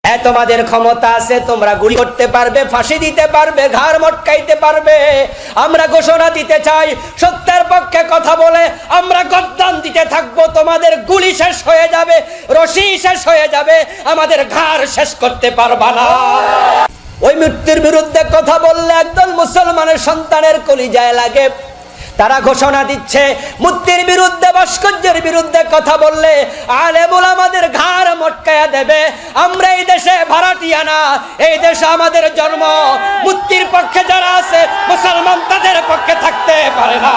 হ্যাঁ, তোমাদের ক্ষমতা আছে, তোমরা গুলি করতে পারবে, ফাঁসি দিতে পারবে, ঘাড় মটকাইতে পারবে। আমরা ঘোষণা দিতে চাই, সত্যের পক্ষে কথা বলে আমরা গর্দান দিতে থাকবো। তোমাদের গুলি শেষ হয়ে যাবে, রশি শেষ হয়ে যাবে, আমাদের ঘাড় শেষ করতে পারবা না। ওই মৃত্যুর বিরুদ্ধে কথা বললে একদল মুসলমানের সন্তানের কলিজায় লাগে। তারা ঘোষণা দিচ্ছে, মূর্তির বিরুদ্ধে, ভাস্কর্যের বিরুদ্ধে কথা বললে আলেম ওলামাদের ঘাড় মটকায়া দেবে। আমরা এই দেশে ভাড়াটিয়া না, এই দেশে আমাদের জন্ম। মূর্তির পক্ষে যারা আছে মুসলমান তাদের পক্ষে থাকতে পারে না।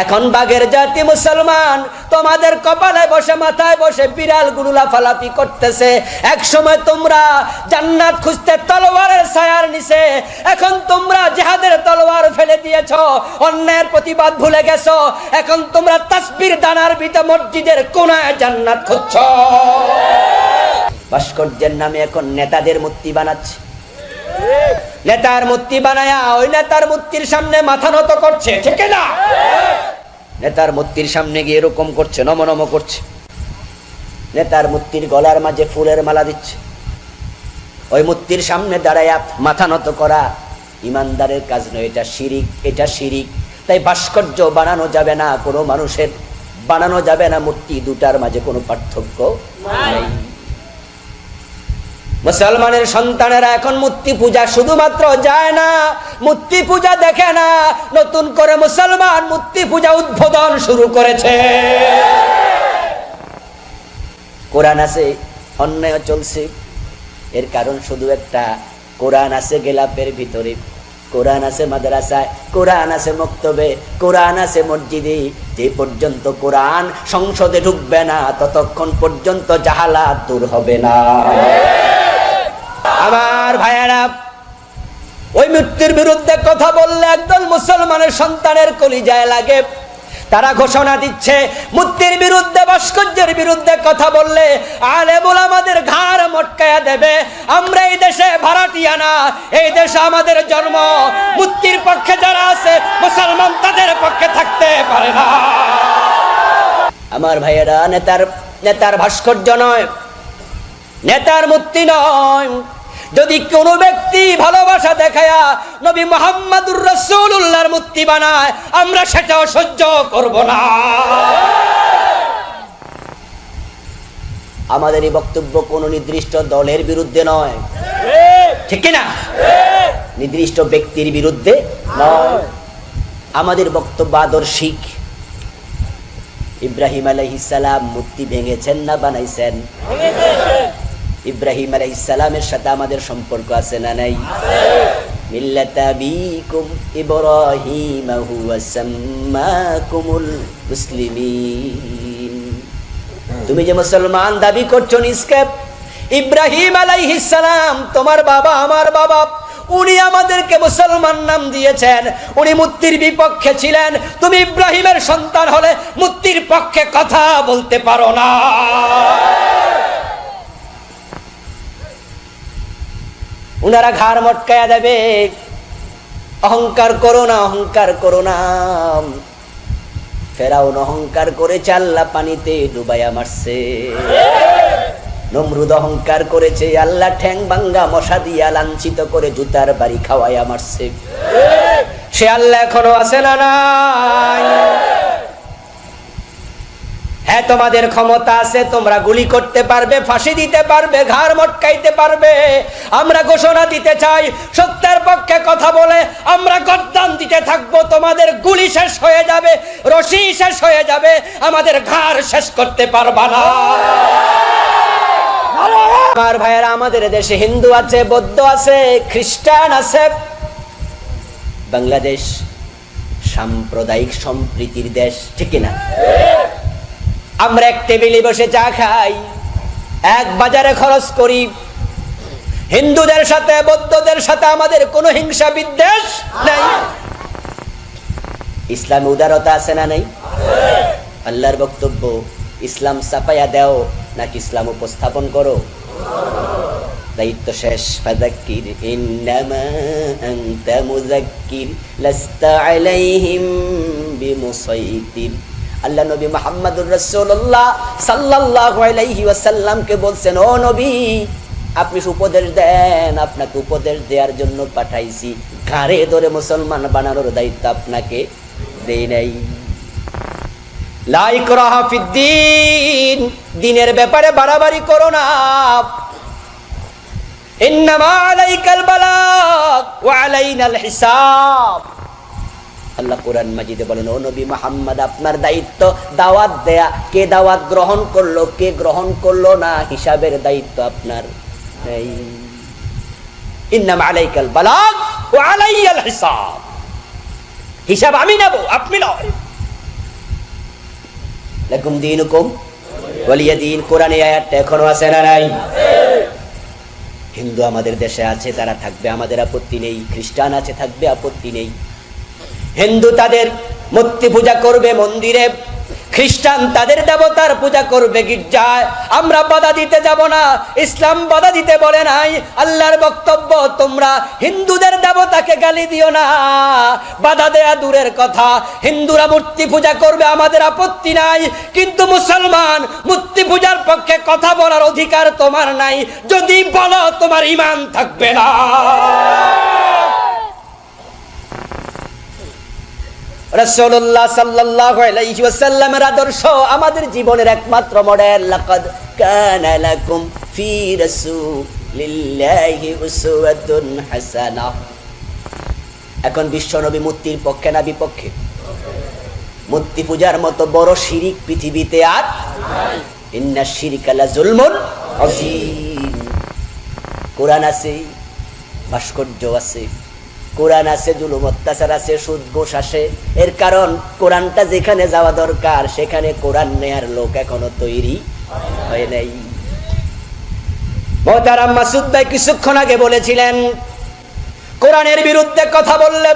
এখন বাগের জাতি মুসলমান তোমাদের কপালে বসে, মাথায় বসে বিড়াল গুরু লাফালাফি করতেছে। এক সময় তোমরা জান্নাত খুঁজতে তলোয়ারের ছায়ার নিচে, এখন তোমরা জিহাদের তলোয়ার ফেলে দিয়েছো, অন্যায়ের প্রতিবাদ ভুলে গেছো। এখন তোমরা তাসবির দানার ভিতর মসজিদের কোনায় জান্নাত খুঁজছো। ভাস্কর্যের নামে এখন নেতাদের মূর্তি বানাচ্ছে। নেতার মূর্তি বানায়া ওই নেতার মূর্তির সামনে মাথা নত করছে, ঠিক না? নেতার মূর্তির সামনে গিয়ে এরকম করছে, নম নম করছে। নেতার মূর্তির গলার মাঝে ফুলের মালা দিচ্ছে। ওই মূর্তির সামনে দাঁড়ায়া মাথা নত করা ইমানদারের কাজ নয়, এটা শিরিক, এটা শিরিক। তাই ভাস্কর্য বানানো যাবে না, কোনো মানুষের বানানো যাবে না মূর্তি, দুটার মাঝে কোনো পার্থক্য নেই। মুসলমানের সন্তানেরা এখন মূর্তি পূজা শুধুমাত্র যায় না, মূর্তি পূজা দেখে না, নতুন করে মুসলমান মূর্তি পূজা উদ্বোধন শুরু করেছে। কোরআন আছে, অন্যায় চলছে। এর কারণ শুধু একটা, কোরআন আছে গেলাপের ভিতরে, কোরআন আছে মাদ্রাসায়, কোরআন আছে মক্তবে, কোরআন আছে মসজিদে। যে পর্যন্ত কোরআন সংসদে ঢুকবে না ততক্ষণ পর্যন্ত জাহালাত দূর হবে না। আমার ভাইয়েরা, ওই মৃত্যুর বিরুদ্ধে কথা বললে একদল মুসলমানের সন্তানের কলিজায় লাগে। তারা ঘোষণা দিচ্ছে, মূর্তির বিরুদ্ধে, ভাস্কর্যের বিরুদ্ধে কথা বললে আলেম ওলামাদের ঘাড় মটকায়া দেবে। আমরা এই দেশে ভাড়াটিয়া না, এই দেশে আমাদের জন্ম। মূর্তির পক্ষে যারা আছে মুসলমান তাদের পক্ষে থাকতে পারে না। আমার ভাইয়েরা, নেতার ভাস্কর্য নয়, নেতার মূর্তি নয়। যদি কোনো ব্যক্তি ভালোবাসা দেখায়া নবী মুহাম্মদুর রাসূলুল্লাহর মূর্তি বানায়, আমরা সেটাও সহ্য করব না। আমাদের এই বক্তব্য কোন নির্দিষ্ট দলের বিরুদ্ধে নয়, ঠিক না? নির্দিষ্ট ব্যক্তির বিরুদ্ধে নয়। আমাদের বক্তব্য আদর্শিক। ইব্রাহিম আলাইহিস সালাম মূর্তি ভেঙেছেন না বানাইছেন? ইব্রাহিম আলাইহিস সালামের সাথে আমাদের সম্পর্ক আছে না নাই? মিল্লাতা আবিকুম ইব্রাহিম হুয়া সাম্মাকুমুল মুসলিমিন। তুমি যে মুসলমান দাবি করছো, নিষ্কাপ ইব্রাহিম আলাইহিস সালাম তোমার বাবা, আমার বাবা, উনি আমাদেরকে মুসলমান নাম দিয়েছেন। উনি মূর্তির বিপক্ষে ছিলেন। তুমি ইব্রাহিমের সন্তান হলে মূর্তির পক্ষে কথা বলতে পারো না। উনারা ঘাড় মটকায়া দেবে। অহংকার করো না, অহংকার করো না। ফেরাউন অহংকার করেছে, আল্লাহ পানিতে ডুবাইয়া মারছে। নমরুদ অহংকার করেছে, আল্লাহ ঠ্যাং ভাঙ্গা মশা দিয়া লাঞ্ছিত করে জুতার বাড়ি খাওয়াইয়া মারছে। সে আল্লাহ এখনো আছে না নাই? হ্যাঁ, তোমাদের ক্ষমতা আছে, তোমরা গুলি করতে পারবে, ফাঁসি দিতে পারবে, ঘাড় মটকাইতে পারবে। আমরা ঘোষণা দিতে চাই, সত্যের পক্ষে কথা বলে আমরা গর্দান দিতে থাকবো। তোমাদের গুলি শেষ হয়ে যাবে, রশি শেষ হয়ে যাবে, আমাদের ঘাড় শেষ করতে পারবা না। আমার ভাইয়েরা, আমাদের দেশে হিন্দু আছে, বৌদ্ধ আছে, খ্রিস্টান আছে। বাংলাদেশ সাম্প্রদায়িক সম্প্রীতির দেশ, ঠিক না? আমরা এক টেবিলে বসে চা খাই, এক বাজারে খরচ করি। হিন্দুদের সাথে, বৌদ্ধদের সাথে আমাদের কোনো হিংসা বিদ্বেষ নাই। ইসলামে উদারতা আছে না নাই? আল্লাহর বক্তব্য, ইসলাম চাপাইয়া দাও নাকি ইসলাম উপস্থাপন করো? দায়িত্ব শেষ। ফাযাক্কির ইন্নামা আনতা মুযাক্কির লাস্তা আলাইহিম বিমুসাইতির। আল্লাহ নবী মুহাম্মদুর রাসূলুল্লাহ সাল্লাল্লাহু আলাইহি ওয়াসাল্লামকে বলছেন, ও নবী, আপনি উপদেশ দেন, আপনাকে উপদেশ দেওয়ার জন্য পাঠাইছি, ঘাড়ে ধরে মুসলমান বানানোর দায়িত্ব আপনাকে দেই নাই। লা ইকরাহা ফিদ্দিন, দ্বীনের ব্যাপারে বাড়াবাড়ি করো না। ইন্নামা আলাইকাল বালাগ ওয়া আলাইনাল হিসাব। আল্লাহ কোরআন মাজিদে বলেন, ও নবী মুহাম্মদ, আপনার দায়িত্ব দাওয়াত দেয়া। কে দাওয়াত গ্রহণ করলো, কে গ্রহণ করলো না, হিসাবের দায়িত্ব আপনার নেই। ইন্নামা আলাইকাল বালাগ ওয়া আলাইয়াল হিসাব, হিসাব আমি নেব, আপনি নয়। লাকুম দীনুকুম ওয়ালিয়া দীন, কোরআনে আয়াতটা এখনো আছে না নাই? হিন্দু আমাদের দেশে আছে, তারা থাকবে, আমাদের আপত্তি নেই। খ্রিস্টান আছে, থাকবে, আপত্তি নেই। হিন্দু তাদের মূর্তি পূজা করবে মন্দিরে, খ্রিস্টান তাদের দেবতার পূজা করবে গির্জায়। আমরা বাধা দিতে যাব না, ইসলাম বাধা দিতে বলে নাই। আল্লাহর বক্তব্য, তোমরা হিন্দুদের দেবতাকে গালি দিও না। বাধা দেয়া দূরের কথা, হিন্দুরা মূর্তি পূজা করবে, আমাদের আপত্তি নাই। কিন্তু মুসলমান, মূর্তি পূজার পক্ষে কথা বলার অধিকার তোমার নাই। যদি বলো, তোমার ঈমান থাকবে না। রাসূলুল্লাহ সাল্লাল্লাহু আলাইহি ওয়াসাল্লামের আদর্শ আমাদের জীবনের একমাত্র মডেল। লাকাদ কানা লাকুম ফি রাসূলিল্লাহি উসওয়াতুন হাসানাহ। এখন বিশ্বনবী মূর্তির পক্ষে না বিপক্ষে? মূর্তি পূজার মতো বড় শিরিক পৃথিবীতে আর নাই। ইন্নাশ শিরকা লাযুলমুন আযীম। কোরআন আছে, ভাস্কর্য আছে, কোরআন আছে, জুলুম অত্যাচার আছে, সুদ ঘোষ আছে। এর কারণ কোরআনটা যেখানে যাওয়া দরকার সেখানে কোরআন নেয়ার লোক এখনো তৈরি হয় নাই। মুহতারাম মাসুদ ভাই কিছুক্ষণ আগে বলেছিলেন, কোরআনের বিরুদ্ধে কথা বললে,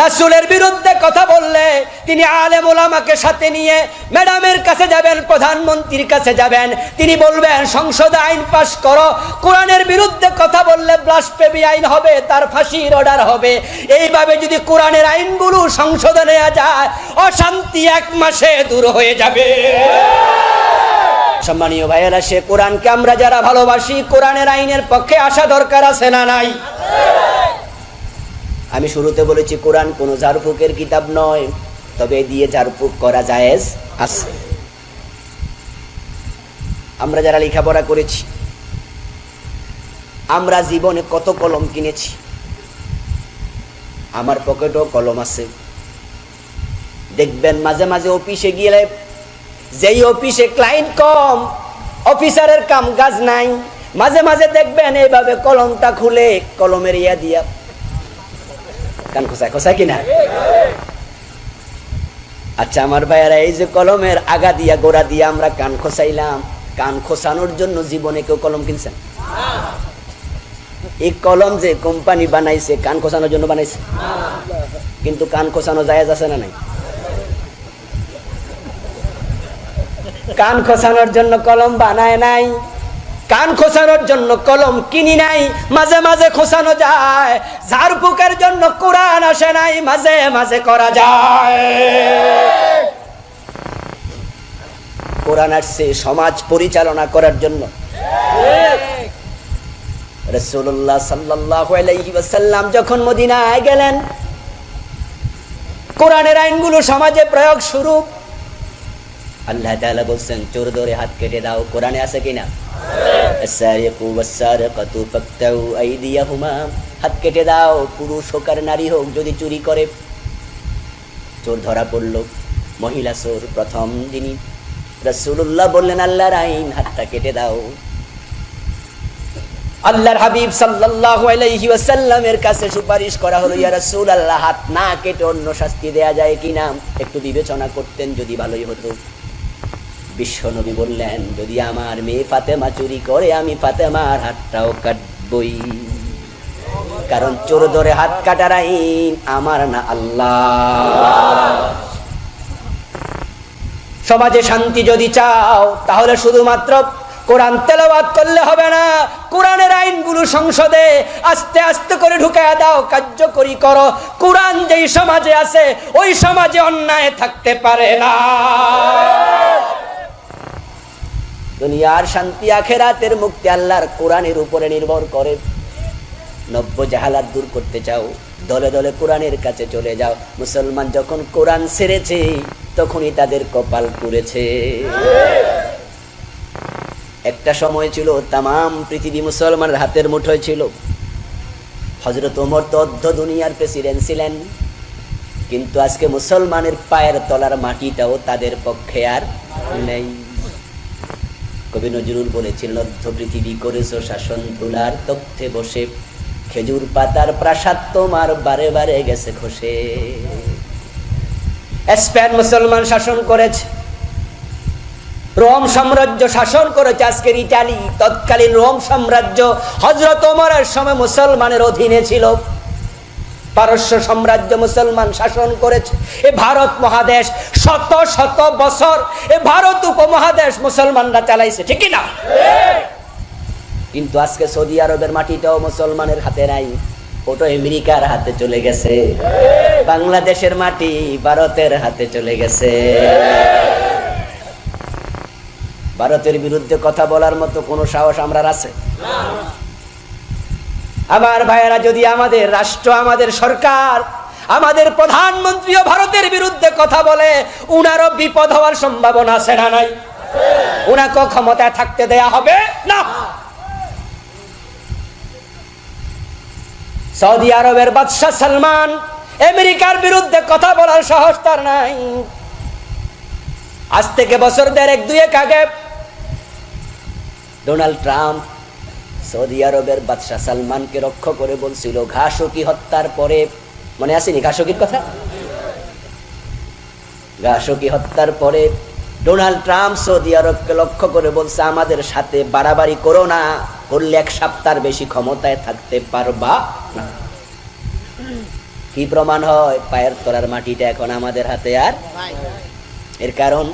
রাসূলের বিরুদ্ধে কথা বললে তিনি আলেম ওলামাকে সাথে নিয়ে ম্যাডামের কাছে যাবেন, প্রধানমন্ত্রীর কাছে যাবেন, তিনি বলবেন সংসদে আইন পাশ করো। কোরআনের বিরুদ্ধে কথা বললে ব্লাসফেমি আইন হবে, তার ফাঁসির অর্ডার হবে। এইভাবে যদি কোরআনের আইনগুলো সংসদে নেওয়া যায়, অশান্তি এক মাসে দূর হয়ে যাবে। সম্মানীয় ভাইয়েরা, সে কোরআনকে আমরা যারা ভালোবাসি, কোরআনের আইনের পক্ষে আসা দরকার আছে না নাই? আমি শুরুতে বলেছি, কোরআন কোনো ঝাড়ফুঁকের কিতাব নয়, তবে দিয়ে ঝাড়ফুঁক করা জায়েজ আছে। আমরা যারা লেখাপড়া করেছি, আমরা জীবনে কত কলম কিনেছি। আমার পকেটেও কলম আছে। দেখবেন মাঝে মাঝে অফিসে গেলে, যেই অফিসে ক্লায়েন্ট কম, অফিসারের কাম কাজ নাই, মাঝে মাঝে দেখবেন এইভাবে কলমটা খুলে কলমের ইয়া দিয়া কান খোসায় খোসায় কিনা। আচ্ছা আমার ভাইয়ারা, এই যে কলমের আগা দিয়া গোড়া দিয়া আমরা কান খোসাইলাম, কান খোসানোর জন্য জীবনে কেউ কলম কিনছেন? এই কলম যে কোম্পানি বানাইছে কান খোসানোর জন্য বানাইছে, কিন্তু কান খোসানো জায়েজ আছে না নাই? কান খোসানোর জন্য কলম বানায় নাই, কান খোসানোর জন্য কলম কিনি নাই, মাঝে মাঝে খোসানো যায়। ঝাড়ফুঁকের জন্য কোরআন আসে নাই, মাঝে মাঝে করা যায়। কোরআন আসছে সমাজ পরিচালনা করার জন্য। রাসূলুল্লাহ সাল্লাল্লাহু আলাইহি ওয়াসাল্লাম যখন মদিনায় গেলেন, কোরআনের আইনগুলো সমাজে প্রয়োগ শুরু। আল্লাহ তাআলা বলছেন, চোর ধরে হাত কেটে দাও। কোরআনে আছে কিনা? আস-সারিকু ওয়াস-সারিকাতু ফাকতাউ আইদিয়াহুমা, হাত কেটে দাও, পুরুষ হোক আর নারী হোক, যদি চুরি করে। চোর ধরা পড়ল, মহিলা চোর প্রথম যিনি। রাসূলুল্লাহ বললেন, আল্লাহর আইন, হাতটা কেটে দাও। আল্লাহর হাবিব সাল্লাল্লাহু আলাইহি ওয়াসাল্লামের কাছে সুপারিশ করা হলো, ইয়া রাসূলুল্লাহ, হাত না কেটে অন্য শাস্তি দেয়া যায় কিনা, একটু বিবেচনা করতেন যদি ভালোই হতো। বিশ্বনবী বললেন, যদি আমার মেয়ে ফাতেমা চুরি করে, আমি ফাতেমার হাতটাও কাটবই, কারণ চোর ধরে হাত কাটার আইন আমার না, আল্লাহ। সমাজে শান্তি যদি চাও, তাহলে শুধুমাত্র কোরআন তেলাওয়াত করলে হবে না, কোরআনের আইনগুলো সংসদে আস্তে আস্তে করে ঢুকায়া দাও, কার্যকরী করো। কোরআন যেই সমাজে আছে, ওই সমাজে অন্যায় থাকতে পারে না। দুনিয়ার শান্তি আখিরাতের মুক্তি আল্লাহর কোরআনের উপরে নির্ভর করে। নব্য জাহালাত দূর করতে চাও, দলে দলে কোরআনের কাছে চলে যাও। মুসলমান যখন কোরআন ছেড়েছে তখনই তাদের কপাল পুড়েছে। একটা সময় ছিল তামাম পৃথিবী মুসলমানের হাতের মুঠোয় ছিল। হযরত ওমর তো অর্ধ দুনিয়ার প্রেসিডেন্ট ছিলেন, কিন্তু আজকে মুসলমানের পায়ের তলার মাটিটাও তাদের পক্ষে আর নেই। কবি নজরুল বলেছিলেন, অর্ধ পৃথিবী করেছো শাসন তুলার তথ্যে বসে, খেজুর পাতার প্রাসাদ তোমার বারে বারে গেছে খসে। স্পেন মুসলমান শাসন করেছে, রোম সাম্রাজ্য শাসন করেছে, আজকের ইটালি। তৎকালীন রোম সাম্রাজ্য হযরত ওমরের সময় মুসলমানের অধীনে ছিল। পারস্য সাম্রাজ্য মুসলমান শাসন করেছে। এই ভারত মহাদেশ শত শত বছর, এই ভারত উপমহাদেশ মুসলমানরা চালাইছে, ঠিক না? কিন্তু আজকে সৌদি আরবের মাটিটাও মুসলমানের হাতে নাই, ওটা আমেরিকার হাতে চলে গেছে। বাংলাদেশের মাটি ভারতের হাতে চলে গেছে। ভারতের বিরুদ্ধে কথা বলার মতো কোনো সাহস আমরা আছে? আমার ভাইয়েরা, যদি আমাদের রাষ্ট্র, আমাদের সরকার, আমাদের প্রধানমন্ত্রীও ভারতের বিরুদ্ধে কথা বলে, উনারও বিপদ হওয়ার সম্ভাবনা আছে না নাই? উনাকে ক্ষমতায় থাকতে দেয়া হবে না। সৌদি আরবের বাদশাহ সালমান আমেরিকার বিরুদ্ধে কথা বলার সাহস তার নাই। আজ থেকে বছর দেড়েক দুয়েক আগে ডোনাল্ড ট্রাম্প সৌদি আরবের বাদশাহ সালমানকে রক্ষা করে বলছিল, খাশোগি হত্যার পরে, মনে আসেনি খাশোগির কথা? খাশোগি হত্যার পরে ডোনাল্ড ট্রাম্প সৌদি আরবকে লক্ষ্য করে বলছে, আমাদের সাথে বাড়াবাড়ি করো না, করলে এক সপ্তাহের বেশি ক্ষমতায় থাকতে পারবা না। কি প্রমাণ হয়? পায়ের তলার মাটিটা এখন আমাদের হাতে আর। এর কারণ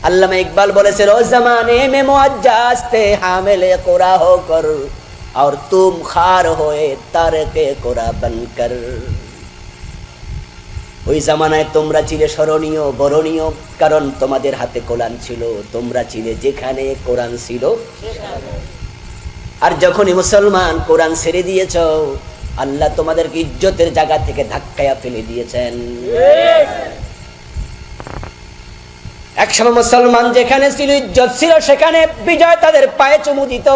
আল্লামা ইকবাল বলেছে, ও জামানে মে মুআজ্জাজ তে হামিলে কোরা হোকর और तुम खार होए तारके कोरा बनकर। ওই জামানায় তোমরা ছিলে স্মরণীয়, বরণীয়, কারণ তোমাদের হাতে কোরআন ছিল, তোমরা ছিলে যেখানে কোরআন ছিল। আর যখনই মুসলমান কোরআন ছেড়ে দিয়েছ, আল্লাহ তোমাদেরকে ইজ্জতের জায়গা থেকে ধাক্কায়া ফেলে দিয়েছেন। একসময় মুসলমান যেখানে ছিল, ইজ্জত ছিল, সেখানে বিজয় তাদের পায়ে চুমু দিত।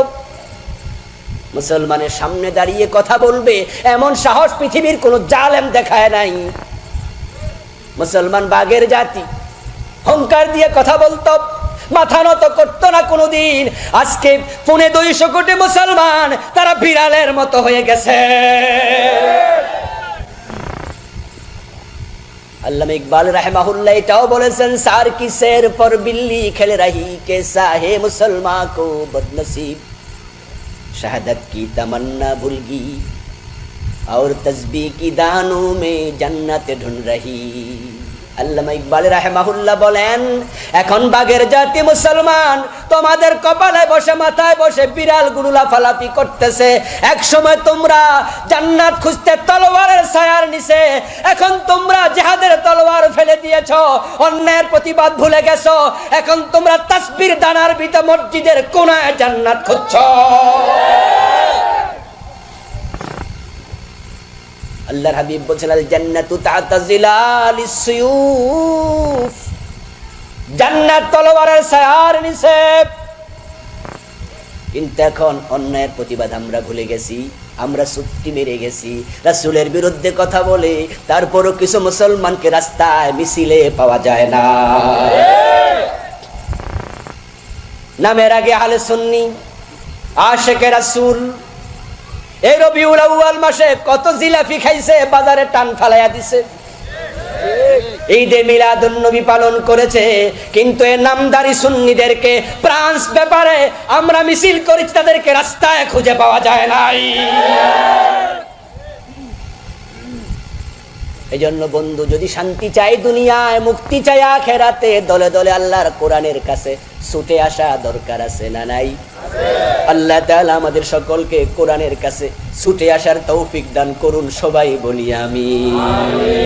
মুসলমানের সামনে দাঁড়িয়ে কথা বলবে এমন সাহস পৃথিবীর কোন জালেম দেখায় নাই। মুসলমান বাঘের জাতি, অহংকার দিয়ে কথা বলতো, মাথা নত করত না কোনদিন। আজকে 250 কোটি মুসলমান, তারা বিড়ালের মতো হয়ে গেছে। আল্লামা ইকবাল রাহিমাহুল্লাহ এটাও বলেছেন, সার কি সের পর বিল্লি খেলে রাহি কেসা হে মুসলমান কো বদনসিব, शहादत की तमन्ना भूल गई और तस्बीह की दानों में जन्नत ढूंढ रही। আল্লামা ইকবাল রাহিমাহুল্লাহ বলেন, এখন বাঘের জাতি মুসলমান, তোমাদের কপালে বসে, মাথায় বসে বিড়ালগুলো লাফালাফি করতেছে। এক সময় তোমরা জান্নাত খুঁজতে তলোয়ারের ছায়ার নিচে, এখন তোমরা জিহাদের তলোয়ার ফেলে দিয়েছো, অন্যায়ের প্রতিবাদ ভুলে গেছো। এখন তোমরা তাসবির দানার ভিতর মসজিদের কোনায় জান্নাত খুঁজছো। আল্লাহর হাবিব বলেছেন, আল জান্নাতু তা'তা জিলালিস সুয়ুফ, জান্নাত তলোয়ারের ছায়ার নিচে। কিন্তু এখন অন্যায়ের প্রতিবাদ আমরা ভুলে গেছি, আমরা চুক্তি মেরে গেছি। রাসূলের বিরুদ্ধে কথা বলে তারপরও কিছু মুসলমানকে রাস্তায় মিছিলে পাওয়া যায় না। নামের আগে আহলে সুন্নি, আশিকে রাসূল। এই রবিউল আউয়াল মাসে কত জিলাপি খাইছে, বাজারে টান ফালাইয়া দিছে। ঈদে মিলাদুন নবী পালন করেছে, কিন্তু এই নামদারি সুন্নিদেরকে ফ্রান্স ব্যাপারে আমরা মিছিল করেছি, তাদেরকে রাস্তায় খুঁজে পাওয়া যায় নাই। এই জন্য বন্ধু, যদি শান্তি চাই দুনিয়ায়, মুক্তি চাই আখিরাতে, দলে দলে আল্লাহর কোরআনের কাছে ছুটে আসা দরকার আছে না নাই? আল্লাহ তাআলা আমাদের সকলকে কোরআনের কাছে ছুটে আসার তৌফিক দান করুন, সবাই বলি আমিন।